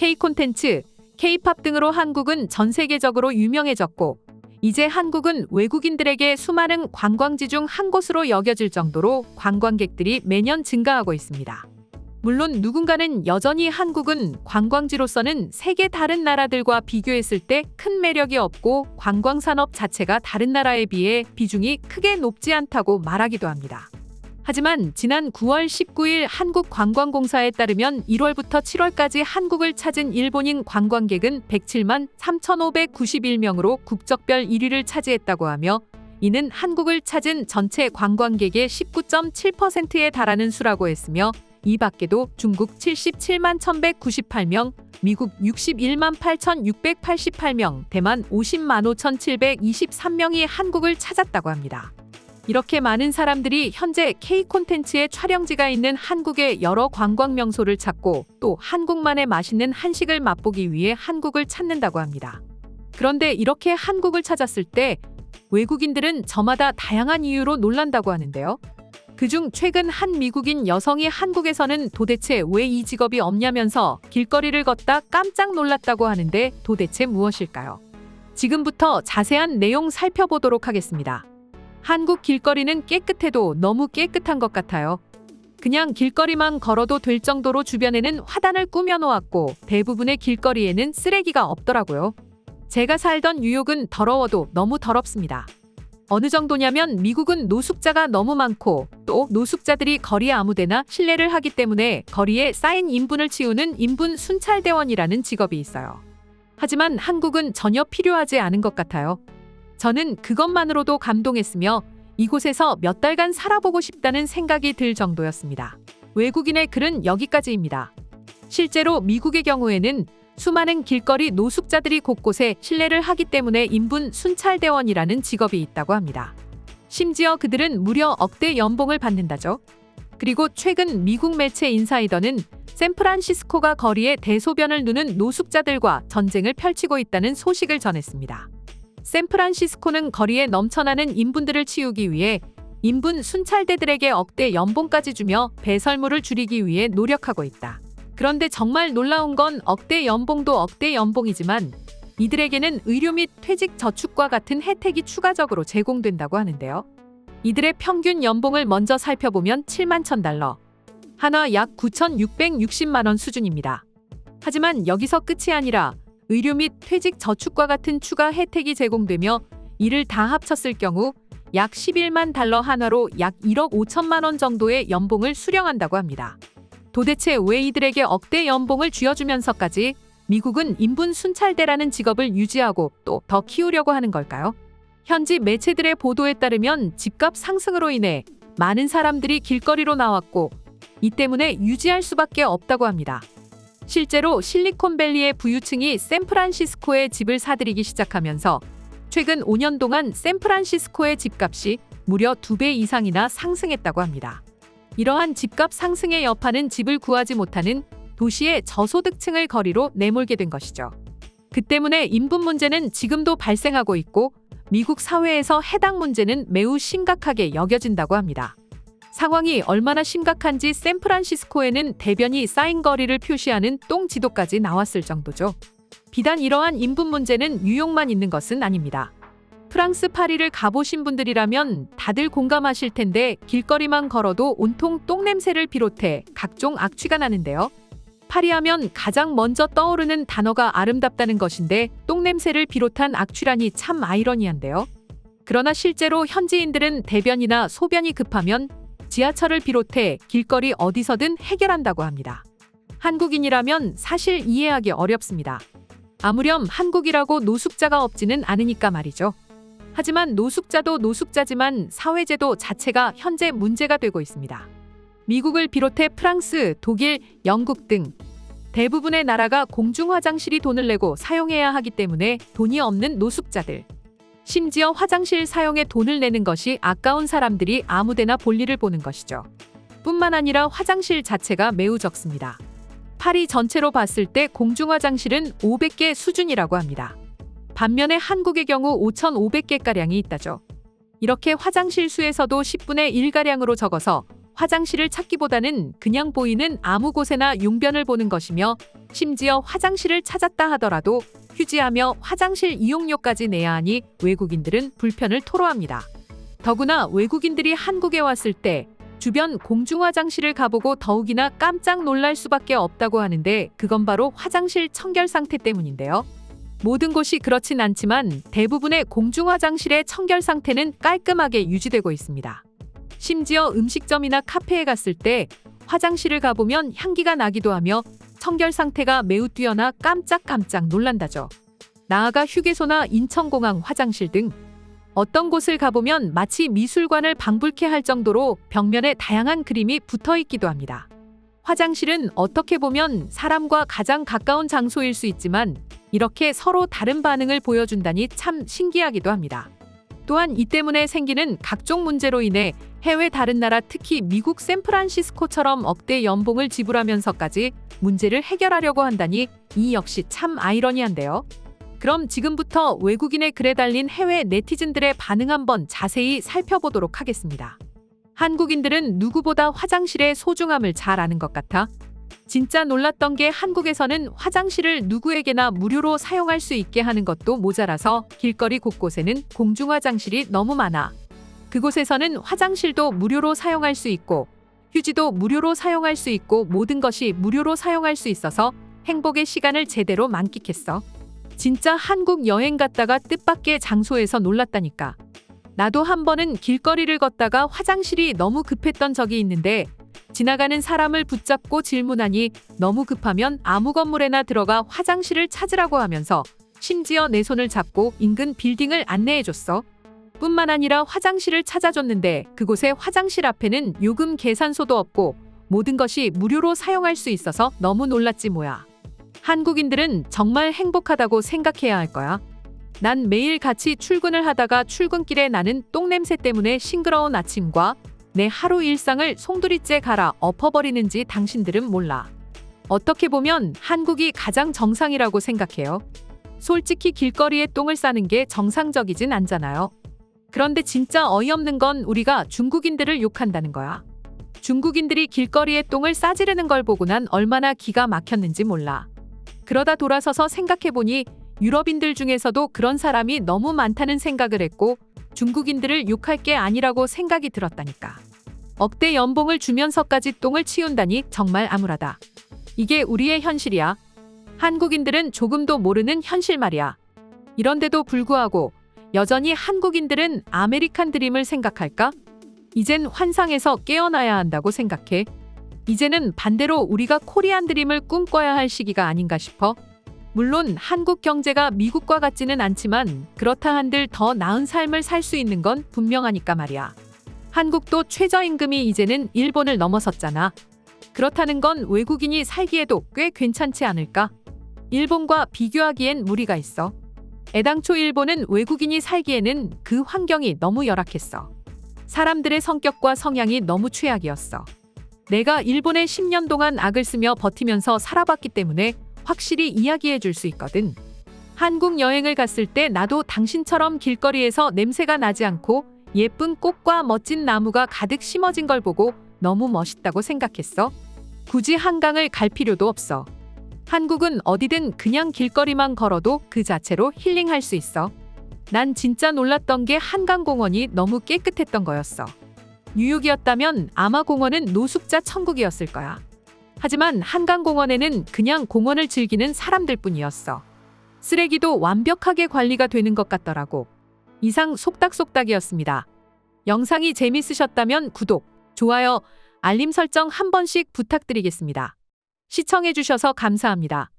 K-콘텐츠, K-팝 등으로 한국은 전 세계적으로 유명해졌고 이제 한국은 외국인들에게 수많은 관광지 중 한 곳으로 여겨질 정도로 관광객들이 매년 증가하고 있습니다. 물론 누군가는 여전히 한국은 관광지로서는 세계 다른 나라들과 비교했을 때 큰 매력이 없고 관광산업 자체가 다른 나라에 비해 비중이 크게 높지 않다고 말하기도 합니다. 하지만 지난 9월 19일 한국관광공사에 따르면 1월부터 7월까지 한국을 찾은 일본인 관광객은 107만 3,591명으로 국적별 1위를 차지했다고 하며 이는 한국을 찾은 전체 관광객의 19.7%에 달하는 수라고 했으며 이 밖에도 중국 77만 1,198명, 미국 61만 8,688명, 대만 50만 5,723명이 한국을 찾았다고 합니다. 이렇게 많은 사람들이 현재 K-콘텐츠의 촬영지가 있는 한국의 여러 관광 명소를 찾고 또 한국만의 맛있는 한식을 맛보기 위해 한국을 찾는다고 합니다. 그런데 이렇게 한국을 찾았을 때 외국인들은 저마다 다양한 이유로 놀란다고 하는데요. 그중 최근 한 미국인 여성이 한국에서는 도대체 왜 이 직업이 없냐면서 길거리를 걷다 깜짝 놀랐다고 하는데 도대체 무엇일까요? 지금부터 자세한 내용 살펴보도록 하겠습니다. 한국 길거리는 깨끗해도 너무 깨끗한 것 같아요. 그냥 길거리만 걸어도 될 정도로 주변에는 화단을 꾸며놓았고 대부분의 길거리에는 쓰레기가 없더라고요. 제가 살던 뉴욕은 더러워도 너무 더럽습니다. 어느 정도냐면 미국은 노숙자가 너무 많고 또 노숙자들이 거리 아무데나 실례를 하기 때문에 거리에 쌓인 인분을 치우는 인분 순찰대원이라는 직업이 있어요. 하지만 한국은 전혀 필요하지 않은 것 같아요. 저는 그것만으로도 감동했으며 이곳에서 몇 달간 살아보고 싶다는 생각이 들 정도였습니다. 외국인의 글은 여기까지입니다. 실제로 미국의 경우에는 수많은 길거리 노숙자들이 곳곳에 실례를 하기 때문에 인분 순찰대원이라는 직업이 있다고 합니다. 심지어 그들은 무려 억대 연봉을 받는다죠. 그리고 최근 미국 매체 인사이더는 샌프란시스코가 거리에 대소변을 누는 노숙자들과 전쟁을 펼치고 있다는 소식을 전했습니다. 샌프란시스코는 거리에 넘쳐나는 인분들을 치우기 위해 인분 순찰대들에게 억대 연봉까지 주며 배설물을 줄이기 위해 노력하고 있다. 그런데 정말 놀라운 건 억대 연봉도 억대 연봉이지만 이들에게는 의료 및 퇴직 저축과 같은 혜택이 추가적으로 제공된다고 하는데요. 이들의 평균 연봉을 먼저 살펴보면 7만 $1,000, 한화 약 9,660만 원 수준입니다. 하지만 여기서 끝이 아니라 의료 및 퇴직 저축과 같은 추가 혜택이 제공되며 이를 다 합쳤을 경우 약 11만 $, 한화로 약 1억 5천만 원 정도의 연봉을 수령한다고 합니다. 도대체 왜 이들에게 억대 연봉을 쥐어주면서까지 미국은 인분 순찰대라는 직업을 유지하고 또 더 키우려고 하는 걸까요? 현지 매체들의 보도에 따르면 집값 상승으로 인해 많은 사람들이 길거리로 나왔고 이 때문에 유지할 수밖에 없다고 합니다. 실제로 실리콘밸리의 부유층이 샌프란시스코에 집을 사들이기 시작하면서 최근 5년 동안 샌프란시스코의 집값이 무려 2배 이상이나 상승했다고 합니다. 이러한 집값 상승의 여파는 집을 구하지 못하는 도시의 저소득층을 거리로 내몰게 된 것이죠. 그 때문에 인분 문제는 지금도 발생하고 있고 미국 사회에서 해당 문제는 매우 심각하게 여겨진다고 합니다. 상황이 얼마나 심각한지 샌프란시스코에는 대변이 쌓인 거리를 표시하는 똥 지도까지 나왔을 정도죠. 비단 이러한 인분 문제는 뉴욕만 있는 것은 아닙니다. 프랑스 파리를 가보신 분들이라면 다들 공감하실 텐데 길거리만 걸어도 온통 똥냄새를 비롯해 각종 악취가 나는데요. 파리하면 가장 먼저 떠오르는 단어가 아름답다는 것인데 똥냄새를 비롯한 악취라니 참 아이러니한데요. 그러나 실제로 현지인들은 대변이나 소변이 급하면 지하철을 비롯해 길거리 어디서든 해결한다고 합니다. 한국인이라면 사실 이해하기 어렵습니다. 아무렴 한국이라고 노숙자가 없지는 않으니까 말이죠. 하지만 노숙자도 노숙자지만 사회제도 자체가 현재 문제가 되고 있습니다. 미국을 비롯해 프랑스, 독일, 영국 등 대부분의 나라가 공중화장실이 돈을 내고 사용해야 하기 때문에 돈이 없는 노숙자들. 심지어 화장실 사용에 돈을 내는 것이 아까운 사람들이 아무데나 볼일을 보는 것이죠. 뿐만 아니라 화장실 자체가 매우 적습니다. 파리 전체로 봤을 때 공중화장실은 500개 수준이라고 합니다. 반면에 한국의 경우 5,500개가량이 있다죠. 이렇게 화장실 수에서도 10분의 1가량으로 적어서 화장실을 찾기보다는 그냥 보이는 아무 곳에나 용변을 보는 것이며 심지어 화장실을 찾았다 하더라도 휴지하며 화장실 이용료까지 내야 하니 외국인들은 불편을 토로합니다. 더구나 외국인들이 한국에 왔을 때 주변 공중화장실을 가보고 더욱이나 깜짝 놀랄 수밖에 없다고 하는데 그건 바로 화장실 청결 상태 때문인데요. 모든 곳이 그렇진 않지만 대부분의 공중화장실의 청결 상태는 깔끔하게 유지되고 있습니다. 심지어 음식점이나 카페에 갔을 때 화장실을 가보면 향기가 나기도 하며 청결 상태가 매우 뛰어나 깜짝 놀란다죠. 나아가 휴게소나 인천공항 화장실 등 어떤 곳을 가보면 마치 미술관을 방불케 할 정도로 벽면에 다양한 그림이 붙어 있기도 합니다. 화장실은 어떻게 보면 사람과 가장 가까운 장소일 수 있지만 이렇게 서로 다른 반응을 보여준다니 참 신기하기도 합니다. 또한 이 때문에 생기는 각종 문제로 인해 해외 다른 나라 특히 미국 샌프란시스코처럼 억대 연봉을 지불하면서까지 문제를 해결하려고 한다니 이 역시 참 아이러니한데요. 그럼 지금부터 외국인의 글에 달린 해외 네티즌들의 반응 한번 자세히 살펴보도록 하겠습니다. 한국인들은 누구보다 화장실의 소중함을 잘 아는 것 같아 진짜 놀랐던 게 한국에서는 화장실을 누구에게나 무료로 사용할 수 있게 하는 것도 모자라서 길거리 곳곳에는 공중화장실이 너무 많아. 그곳에서는 화장실도 무료로 사용할 수 있고 휴지도 무료로 사용할 수 있고 모든 것이 무료로 사용할 수 있어서 행복의 시간을 제대로 만끽했어. 진짜 한국 여행 갔다가 뜻밖의 장소에서 놀랐다니까. 나도 한 번은 길거리를 걷다가 화장실이 너무 급했던 적이 있는데 지나가는 사람을 붙잡고 질문하니 너무 급하면 아무 건물에나 들어가 화장실을 찾으라고 하면서 심지어 내 손을 잡고 인근 빌딩을 안내해줬어. 뿐만 아니라 화장실을 찾아줬는데 그곳의 화장실 앞에는 요금 계산소도 없고 모든 것이 무료로 사용할 수 있어서 너무 놀랐지 뭐야. 한국인들은 정말 행복하다고 생각해야 할 거야. 난 매일 같이 출근을 하다가 출근길에 나는 똥냄새 때문에 싱그러운 아침과 내 하루 일상을 송두리째 갈아 엎어버리는지 당신들은 몰라. 어떻게 보면 한국이 가장 정상이라고 생각해요. 솔직히 길거리에 똥을 싸는 게 정상적이진 않잖아요. 그런데 진짜 어이없는 건 우리가 중국인들을 욕한다는 거야. 중국인들이 길거리에 똥을 싸지르는 걸 보고 난 얼마나 기가 막혔는지 몰라. 그러다 돌아서서 생각해보니 유럽인들 중에서도 그런 사람이 너무 많다는 생각을 했고 중국인들을 욕할 게 아니라고 생각이 들었다니까. 억대 연봉을 주면서까지 똥을 치운다니 정말 암울하다. 이게 우리의 현실이야. 한국인들은 조금도 모르는 현실 말이야. 이런데도 불구하고 여전히 한국인들은 아메리칸 드림을 생각할까? 이젠 환상에서 깨어나야 한다고 생각해. 이제는 반대로 우리가 코리안 드림을 꿈꿔야 할 시기가 아닌가 싶어. 물론 한국 경제가 미국과 같지는 않지만 그렇다 한들 더 나은 삶을 살 수 있는 건 분명하니까 말이야. 한국도 최저임금이 이제는 일본을 넘어섰잖아. 그렇다는 건 외국인이 살기에도 꽤 괜찮지 않을까? 일본과 비교하기엔 무리가 있어. 애당초 일본은 외국인이 살기에는 그 환경이 너무 열악했어. 사람들의 성격과 성향이 너무 최악이었어. 내가 일본에 10년 동안 악을 쓰며 버티면서 살아봤기 때문에 확실히 이야기해 줄 수 있거든. 한국 여행을 갔을 때 나도 당신처럼 길거리에서 냄새가 나지 않고 예쁜 꽃과 멋진 나무가 가득 심어진 걸 보고 너무 멋있다고 생각했어. 굳이 한강을 갈 필요도 없어. 한국은 어디든 그냥 길거리만 걸어도 그 자체로 힐링할 수 있어. 난 진짜 놀랐던 게 한강공원이 너무 깨끗했던 거였어. 뉴욕이었다면 아마 공원은 노숙자 천국이었을 거야. 하지만 한강공원에는 그냥 공원을 즐기는 사람들 뿐이었어. 쓰레기도 완벽하게 관리가 되는 것 같더라고. 이상 속닥속닥이었습니다. 영상이 재밌으셨다면 구독, 좋아요, 알림 설정 한 번씩 부탁드리겠습니다. 시청해주셔서 감사합니다.